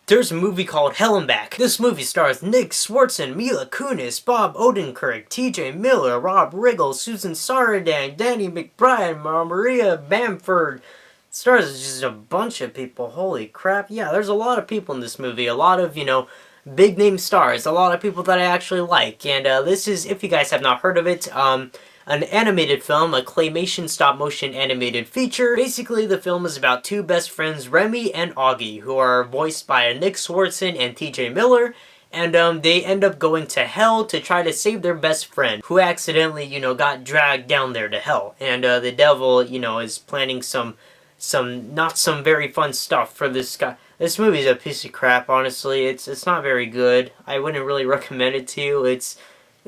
There's a movie called Hell and Back. This movie stars Nick Swartzen, Mila Kunis, Bob Odenkirk, TJ Miller, Rob Riggle, Susan Sarandon, Danny McBride, Maria Bamford. Stars just a bunch of people. Holy crap. Yeah, there's a lot of people in this movie. A lot of, big name stars. A lot of people that I actually like. And this is, if you guys have not heard of it, an animated film, a claymation stop-motion animated feature. Basically, the film is about two best friends, Remy and Augie, who are voiced by Nick Swartzen and TJ Miller, and they end up going to hell to try to save their best friend, who accidentally, got dragged down there to hell. And the devil, is planning some not some very fun stuff for this guy. This movie is a piece of crap, honestly. It's not very good. I wouldn't really recommend it to you. It's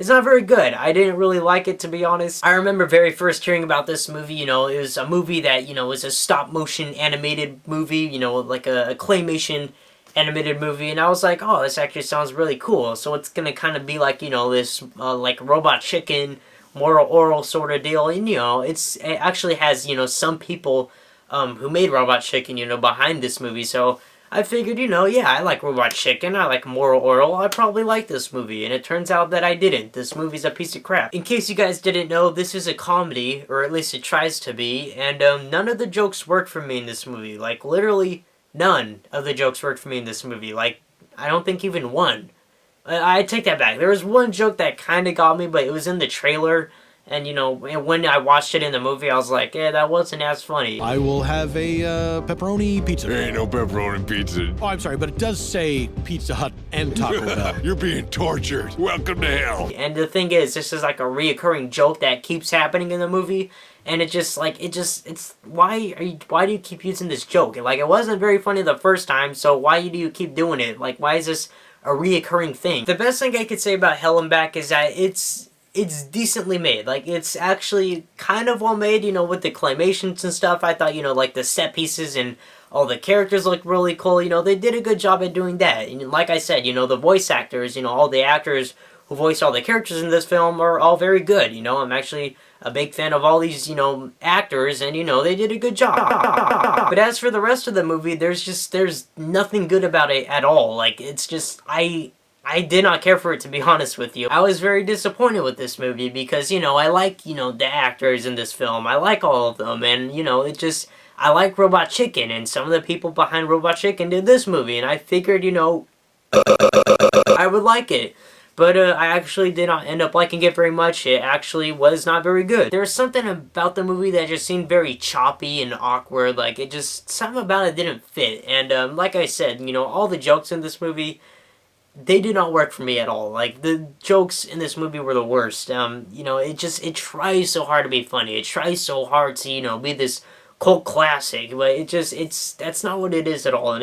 not very good. I didn't really like it, to be honest. I remember very first hearing about this movie, it was a movie that, was a stop-motion animated movie, like a claymation animated movie, and I was like, oh, this actually sounds really cool. So it's gonna kind of be like, this, like Robot Chicken, Moral Oral sort of deal, and, it actually has, some people, who made Robot Chicken, behind this movie, so I figured, yeah, I like Robot Chicken, I like Moral Oral, I probably like this movie, and it turns out that I didn't. This movie's a piece of crap. In case you guys didn't know, this is a comedy, or at least it tries to be, and none of the jokes work for me in this movie. Like, literally none of the jokes worked for me in this movie. Like, I don't think even one. I take that back. There was one joke that kind of got me, but it was in the trailer. And, when I watched it in the movie, I was like, yeah, that wasn't as funny. I will have a pepperoni pizza. There ain't no pepperoni pizza. Oh, I'm sorry, but it does say Pizza Hut and Taco Bell. You're being tortured. Welcome to hell. And the thing is, this is like a reoccurring joke that keeps happening in the movie. And why do you keep using this joke? Like, it wasn't very funny the first time, so why do you keep doing it? Like, why is this a reoccurring thing? The best thing I could say about Hell and Back is that it's decently made. Like, it's actually kind of well made, with the claymations and stuff. I thought, like, the set pieces and all the characters look really cool. They did a good job at doing that. And like I said, the voice actors, all the actors who voice all the characters in this film are all very good. I'm actually a big fan of all these, actors, and, they did a good job. But as for the rest of the movie, there's nothing good about it at all. Like, it's just, I did not care for it, to be honest with you. I was very disappointed with this movie because, I like, the actors in this film. I like all of them, and, I like Robot Chicken, and some of the people behind Robot Chicken did this movie, and I figured, I would like it. But I actually did not end up liking it very much. It actually was not very good. There was something about the movie that just seemed very choppy and awkward. Like, something about it didn't fit. And like I said, all the jokes in this movie, they did not work for me at all. Like, the jokes in this movie were the worst. It tries so hard to be funny. It tries so hard to, be this cult classic. But that's not what it is at all. And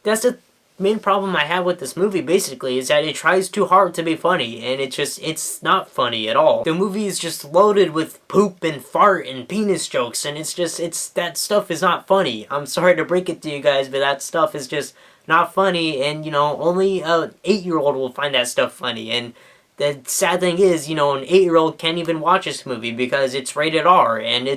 that's the main problem I have with this movie, basically, is that it tries too hard to be funny. And it's not funny at all. The movie is just loaded with poop and fart and penis jokes. And that stuff is not funny. I'm sorry to break it to you guys, but that stuff is just not funny, and, only an 8-year-old will find that stuff funny, and the sad thing is, an 8-year-old can't even watch this movie because it's rated R, and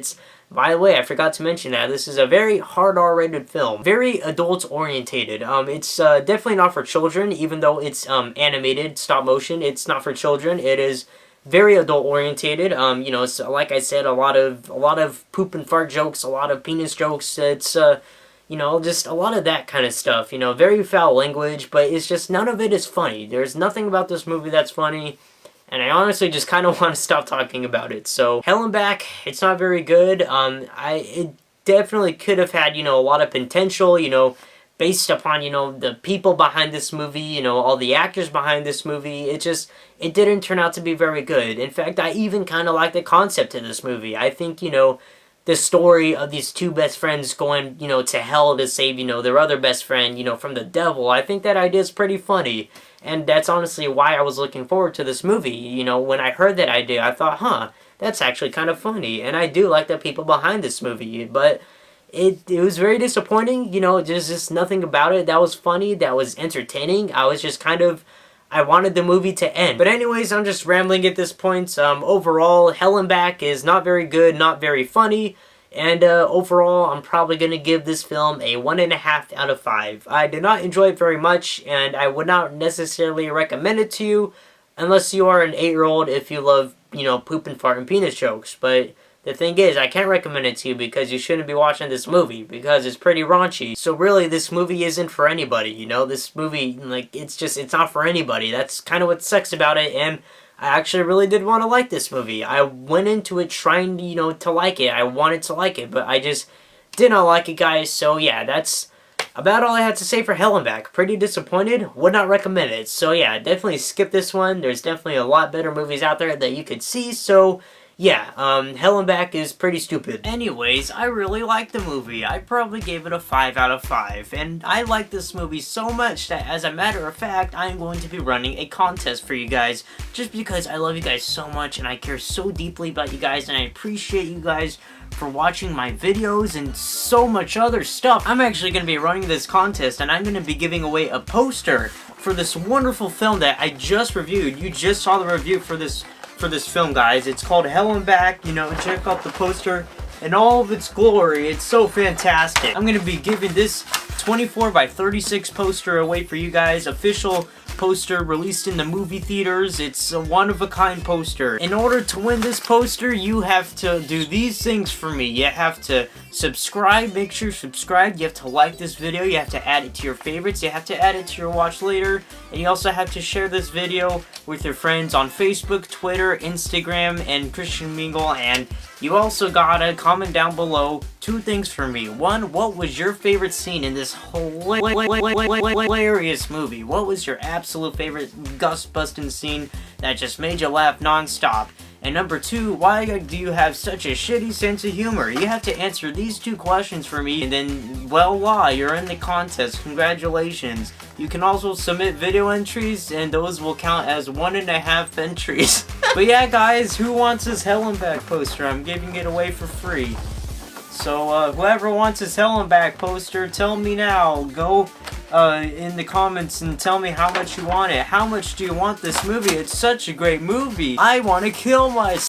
by the way, I forgot to mention that, this is a very hard R-rated film, very adult-orientated. It's definitely not for children, even though it's animated, stop-motion, it's not for children. It is very adult-orientated. It's, like I said, a lot of poop and fart jokes, a lot of penis jokes. It's just a lot of that kind of stuff, very foul language, but it's just none of it is funny. There's nothing about this movie that's funny, and I honestly just kind of want to stop talking about it. So, Hell and Back, it's not very good. It definitely could have had, a lot of potential, based upon, the people behind this movie, all the actors behind this movie. It didn't turn out to be very good. In fact, I even kind of like the concept of this movie. I think, the story of these two best friends going, to hell to save, their other best friend, from the devil. I think that idea is pretty funny. And that's honestly why I was looking forward to this movie. When I heard that idea, I thought, that's actually kind of funny. And I do like the people behind this movie. But it was very disappointing. There's just nothing about it that was funny, that was entertaining. I was just I wanted the movie to end. But anyways, I'm just rambling at this point. Overall, Hell and Back is not very good, not very funny. And overall, I'm probably going to give this film a 1.5 out of 5. I did not enjoy it very much, and I would not necessarily recommend it to you unless you are an 8-year-old if you love, you know, poop and fart and penis jokes. But the thing is, I can't recommend it to you because you shouldn't be watching this movie because it's pretty raunchy. So really, this movie isn't for anybody, you know? This movie, like, it's not for anybody. That's kind of what sucks about it, and I actually really did want to like this movie. I went into it trying, you know, to like it. I wanted to like it, but I just did not like it, guys. So yeah, that's about all I had to say for Hell and Back. Pretty disappointed. Would not recommend it. So yeah, definitely skip this one. There's definitely a lot better movies out there that you could see. So yeah, Hell and Back is pretty stupid. Anyways, I really liked the movie. I probably gave it a 5 out of 5. And I like this movie so much that, as a matter of fact, I'm going to be running a contest for you guys. Just because I love you guys so much and I care so deeply about you guys and I appreciate you guys for watching my videos and so much other stuff. I'm actually going to be running this contest and I'm going to be giving away a poster for this wonderful film that I just reviewed. You just saw the review for this film, guys. It's called Hell and Back. You know, check out the poster in all of its glory. It's so fantastic. I'm gonna be giving this 24 by 36 poster away for you guys. Official poster released in the movie theaters. It's a one-of-a-kind poster. In order to win this poster, you have to do these things for me. You have to subscribe. Make sure you're subscribed. You have to like this video. You have to add it to your favorites. You have to add it to your watch later. And you also have to share this video with your friends on Facebook, Twitter, Instagram, and Christian Mingle. And you also gotta comment down below 2 things for me. 1, what was your favorite scene in this hilarious movie? What was your absolute favorite gust-busting scene that just made you laugh non-stop? And number 2, why do you have such a shitty sense of humor? You have to answer these 2 questions for me, and then, voila, you're in the contest. Congratulations. You can also submit video entries, and those will count as 1.5 entries. But yeah, guys, who wants this Hell and Back poster? I'm giving it away for free. So, whoever wants this Hell and Back poster, tell me now. Go in the comments and tell me how much you want it. How much do you want this movie? It's such a great movie. I want to kill myself.